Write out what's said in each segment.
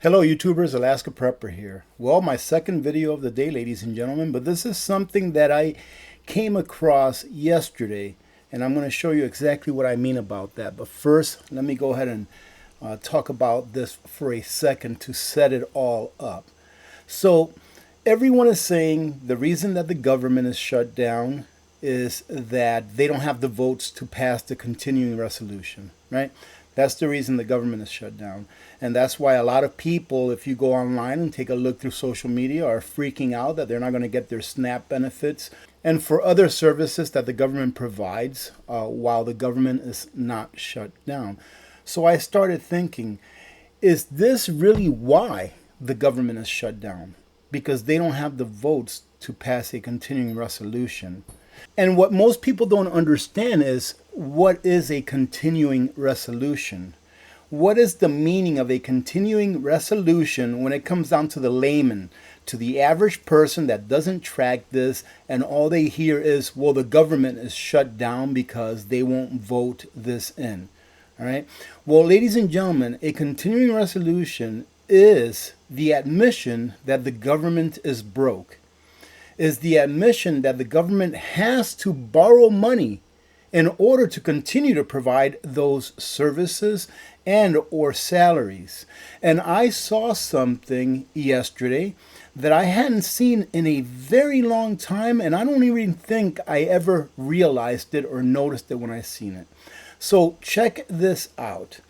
Hello YouTubers, Alaska Prepper here. Well, my second video of the day, ladies and gentlemen, but this is something that I came across yesterday, and I'm going to show you exactly what I mean about that. But first, let me go ahead and talk about this for a second to set it all up. So, everyone is saying the reason that the government is shut down is that they don't have the votes to pass the continuing resolution, right? That's the reason the government is shut down. And that's why a lot of people, if you go online and take a look through social media, are freaking out that they're not going to get their SNAP benefits and for other services that the government provides while the government is not shut down. So I started thinking, is this really why the government is shut down? Because they don't have the votes to pass a continuing resolution. And what most people don't understand is, what is a continuing resolution? What is the meaning of a continuing resolution when it comes down to the layman, to the average person that doesn't track this, and all they hear is, well, the government is shut down because they won't vote this in. All right. Well, ladies and gentlemen, a continuing resolution is the admission that the government is broke, is the admission that the government has to borrow money in order to continue to provide those services and or salaries. And I saw something yesterday that I hadn't seen in a very long time, and I don't even think I ever realized it or noticed it when I seen it. So check this out.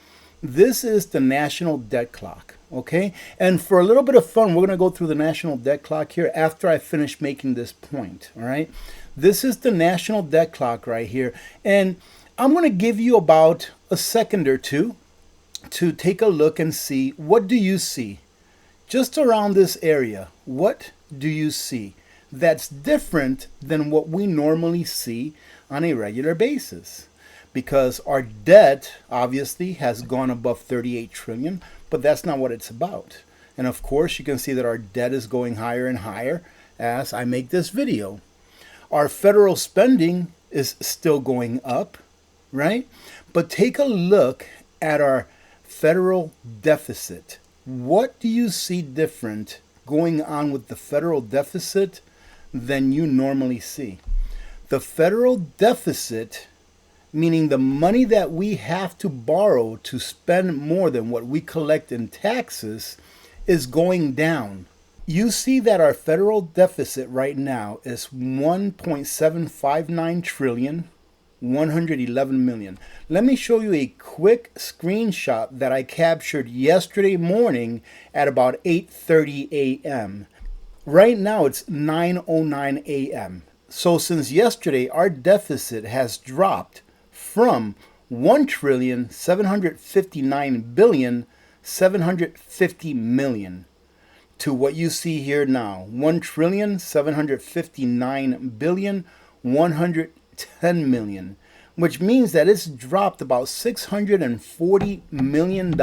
This is the national debt clock, okay? And for a little bit of fun, we're going to go through the national debt clock here after I finish making this point, all right? This is the national debt clock right here. And I'm going to give you about a second or two to take a look and see, what do you see? Just around this area, what do you see that's different than what we normally see on a regular basis? Because our debt obviously has gone above 38 trillion, but that's not what it's about. And of course, you can see that our debt is going higher and higher as I make this video. Our federal spending is still going up, right? But take a look at our federal deficit. What do you see different going on with the federal deficit than you normally see? The federal deficit, meaning the money that we have to borrow to spend more than what we collect in taxes, is going down. You see that our federal deficit right now is 1.759 trillion, 111 million. Let me show you a quick screenshot that I captured yesterday morning at about 8:30 a.m. Right now it's 9:09 a.m. So since yesterday, our deficit has dropped from 1,759,750,000,000 to what you see here now, 1,759,110,000,000, which means that it's dropped about $640 million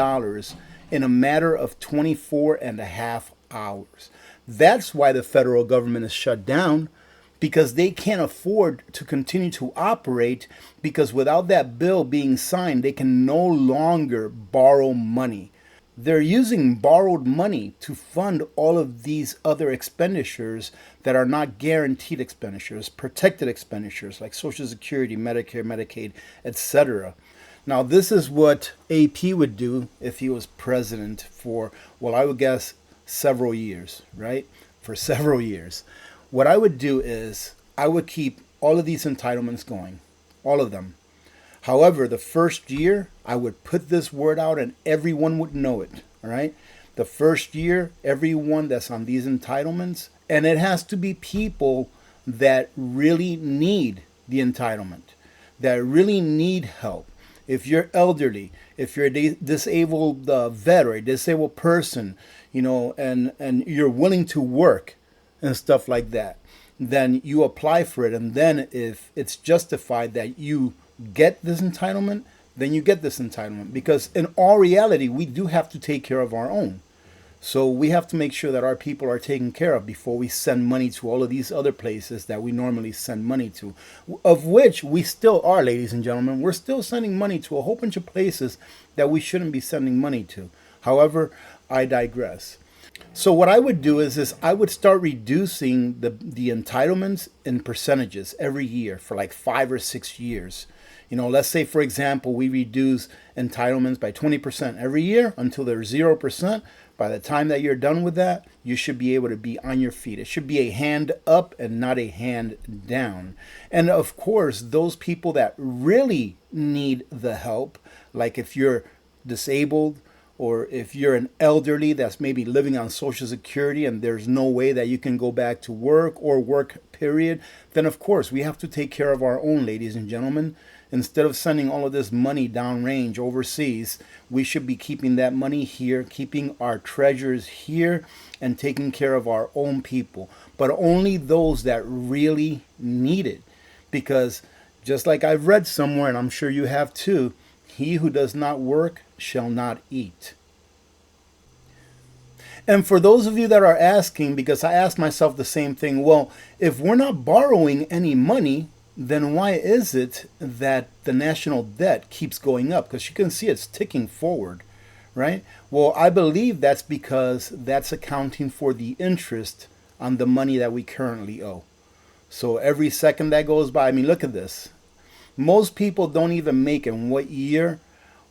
in a matter of 24 and a half hours. That's why the federal government is shut down, because they can't afford to continue to operate, because without that bill being signed, they can no longer borrow money. They're using borrowed money to fund all of these other expenditures that are not guaranteed expenditures, protected expenditures like Social Security, Medicare, Medicaid, etc. Now, this is what AP would do if he was president for, well, I would guess several years, right? For several years. What I would do is I would keep all of these entitlements going, all of them. However, the first year, I would put this word out and everyone would know it, all right? The first year, everyone that's on these entitlements, and it has to be people that really need the entitlement, that really need help. If you're elderly, if you're a disabled vet or a disabled person, you know, and you're willing to work and stuff like that, then you apply for it. And then if it's justified that you get this entitlement, then you get this entitlement. Because in all reality, we do have to take care of our own. So we have to make sure that our people are taken care of before we send money to all of these other places that we normally send money to, of which we still are, ladies and gentlemen. We're still sending money to a whole bunch of places that we shouldn't be sending money to. However, I digress. So what I would do is I would start reducing the entitlements in percentages every year for like 5 or 6 years. Let's say, for example, we reduce entitlements by 20% every year until they're 0%. By the time that you're done with that, you should be able to be on your feet. It should be a hand up and not a hand down. And of course, those people that really need the help, like if you're disabled, or if you're an elderly that's maybe living on Social Security and there's no way that you can go back to work or work, period, then of course we have to take care of our own, ladies and gentlemen. Instead of sending all of this money downrange overseas, we should be keeping that money here, keeping our treasures here, and taking care of our own people. But only those that really need it. Because just like I've read somewhere, and I'm sure you have too, he who does not work shall not eat. And for those of you that are asking, because I asked myself the same thing, well, if we're not borrowing any money, then why is it that the national debt keeps going up? Because you can see it's ticking forward, right? Well, I believe that's because that's accounting for the interest on the money that we currently owe. So every second that goes by, I mean, look at this. Most people don't even make in what year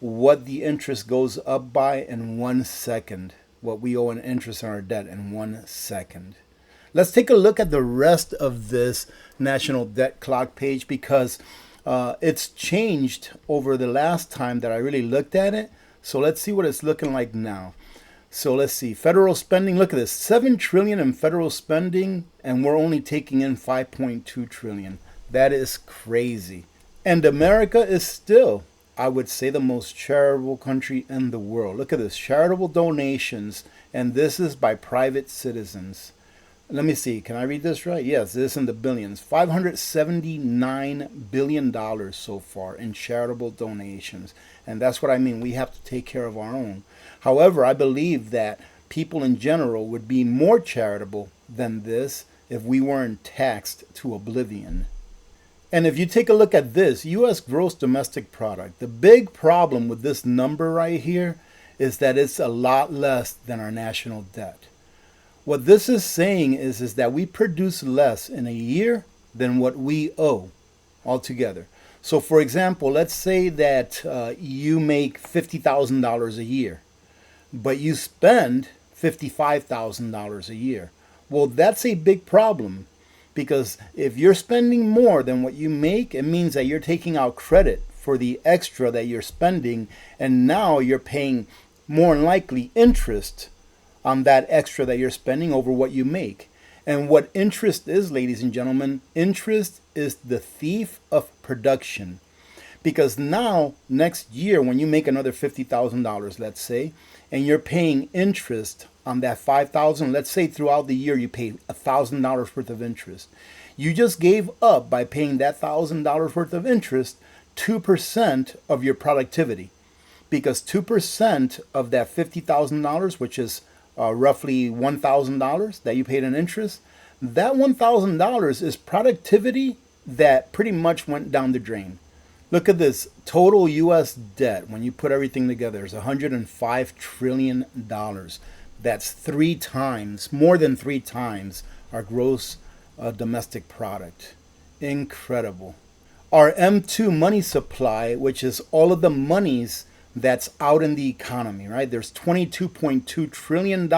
what the interest goes up by in 1 second. What we owe in interest on our debt in 1 second. Let's take a look at the rest of this national debt clock page, because it's changed over the last time that I really looked at it. So let's see what it's looking like now. So let's see, federal spending, look at this, 7 trillion in federal spending, and we're only taking in 5.2 trillion. That is crazy. And America is still, I would say, the most charitable country in the world. Look at this, charitable donations, and this is by private citizens. Let me see, can I read this right? Yes, this is in the billions. $579 billion so far in charitable donations. And that's what I mean, we have to take care of our own. However, I believe that people in general would be more charitable than this if we weren't taxed to oblivion. And if you take a look at this, U.S. gross domestic product, the big problem with this number right here is that it's a lot less than our national debt. What this is saying is that we produce less in a year than what we owe altogether. So for example, let's say that you make $50,000 a year, but you spend $55,000 a year. Well, that's a big problem. Because if you're spending more than what you make, it means that you're taking out credit for the extra that you're spending, and now you're paying more than likely interest on that extra that you're spending over what you make. And what interest is, ladies and gentlemen, interest is the thief of production. Because now, next year, when you make another $50,000, let's say, and you're paying interest on that $5,000, let's say throughout the year you pay $1,000 worth of interest. You just gave up by paying that $1,000 worth of interest 2% of your productivity. Because 2% of that $50,000, which is roughly $1,000 that you paid in interest, that $1,000 is productivity that pretty much went down the drain. Look at this, total U.S. debt, when you put everything together, is $105 trillion. That's 3 times, more than 3 times, our gross domestic product. Incredible. Our M2 money supply, which is all of the monies that's out in the economy, right? There's $22.2 trillion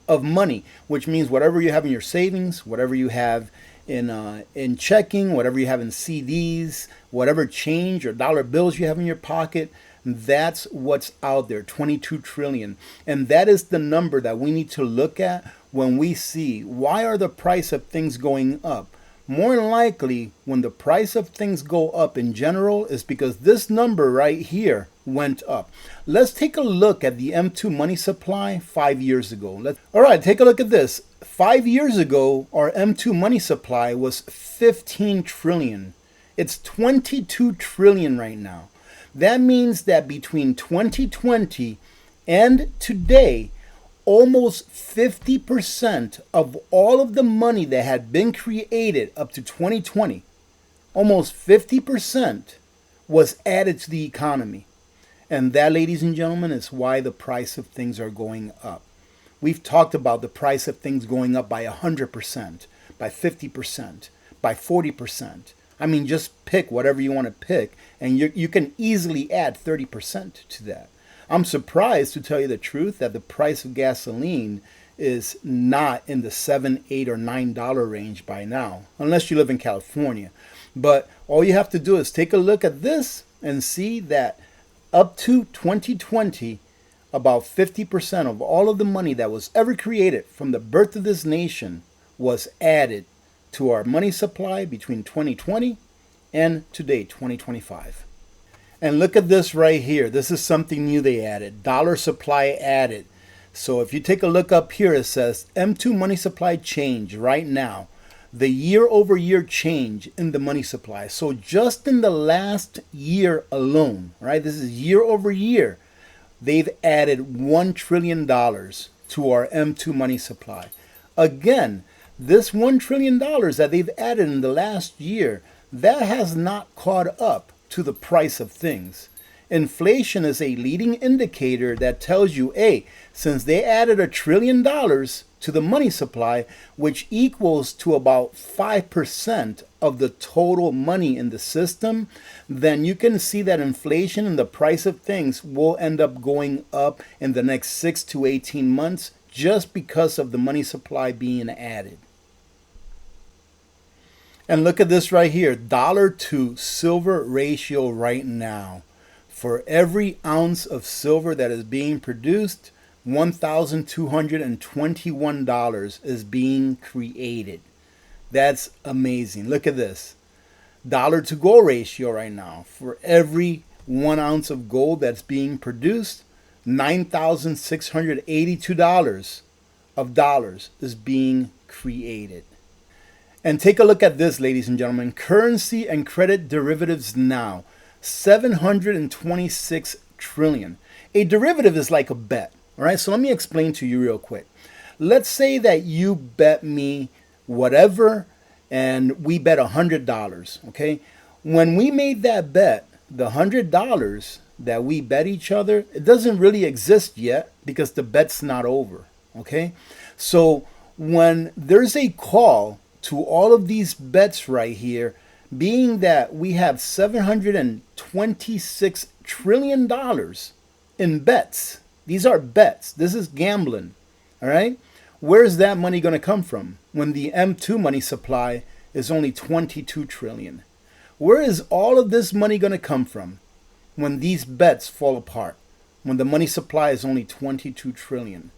of money, which means whatever you have in your savings, whatever you have in checking, whatever you have in CDs, whatever change or dollar bills you have in your pocket, that's what's out there, 22 trillion. And that is the number that we need to look at when we see why are the price of things going up. More than likely, when the price of things go up in general, is because this number right here went up. Let's take a look at the M2 money supply 5 years ago. All right, take a look at this. 5 years ago, our M2 money supply was 15 trillion. It's 22 trillion right now. That means that between 2020 and today, almost 50% of all of the money that had been created up to 2020, almost 50% was added to the economy. And that, ladies and gentlemen, is why the price of things are going up. We've talked about the price of things going up by 100%, by 50%, by 40%. I mean, just pick whatever you want to pick, and you can easily add 30% to that. I'm surprised, to tell you the truth, that the price of gasoline is not in the $7, $8, or $9 range by now, unless you live in California. But all you have to do is take a look at this and see that up to 2020, about 50% of all of the money that was ever created from the birth of this nation was added to our money supply between 2020 and today, 2025. And look at this right here. This is something new they added. Dollar supply added. So if you take a look up here, it says M2 money supply change right now. The year-over-year change in the money supply. So just in the last year alone, right? This is year over year. They've added $1 trillion to our M2 money supply. Again, this $1 trillion that they've added in the last year, that has not caught up to the price of things. Inflation is a leading indicator that tells you, hey, since they added $1 trillion to the money supply, which equals to about 5% of the total money in the system, then you can see that inflation and the price of things will end up going up in the next 6 to 18 months just because of the money supply being added. And look at this right here, dollar to silver ratio right now. For every ounce of silver that is being produced, $1,221 is being created. That's amazing. Look at this. Dollar to gold ratio right now. For every 1 ounce of gold that's being produced, $9,682 of dollars is being created. And take a look at this, ladies and gentlemen. Currency and credit derivatives now. 726 trillion. A derivative is like a bet. All right, so let me explain to you real quick. Let's say that you bet me whatever, and we bet $100. Okay, when we made that bet, the $100 that we bet each other, it doesn't really exist yet because the bet's not over. Okay, so when there's a call to all of these bets right here, being that we have $726 trillion in bets. These are bets. This is gambling. All right? Where's that money going to come from when the M2 money supply is only 22 trillion? Where is all of this money going to come from when these bets fall apart? When the money supply is only 22 trillion?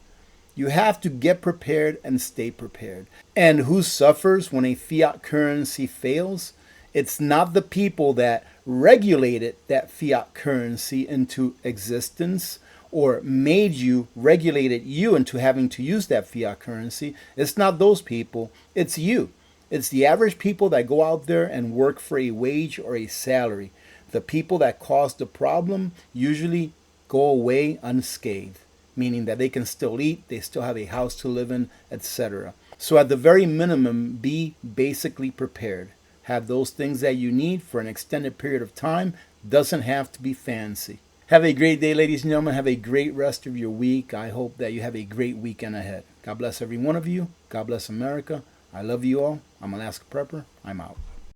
You have to get prepared and stay prepared. And who suffers when a fiat currency fails? It's not the people that regulated that fiat currency into existence or regulated you into having to use that fiat currency. It's not those people. It's you. It's the average people that go out there and work for a wage or a salary. The people that caused the problem usually go away unscathed, meaning that they can still eat, they still have a house to live in, etc. So at the very minimum, be basically prepared. Have those things that you need for an extended period of time. Doesn't have to be fancy. Have a great day, ladies and gentlemen. Have a great rest of your week. I hope that you have a great weekend ahead. God bless every one of you. God bless America. I love you all. I'm Alaska Prepper. I'm out.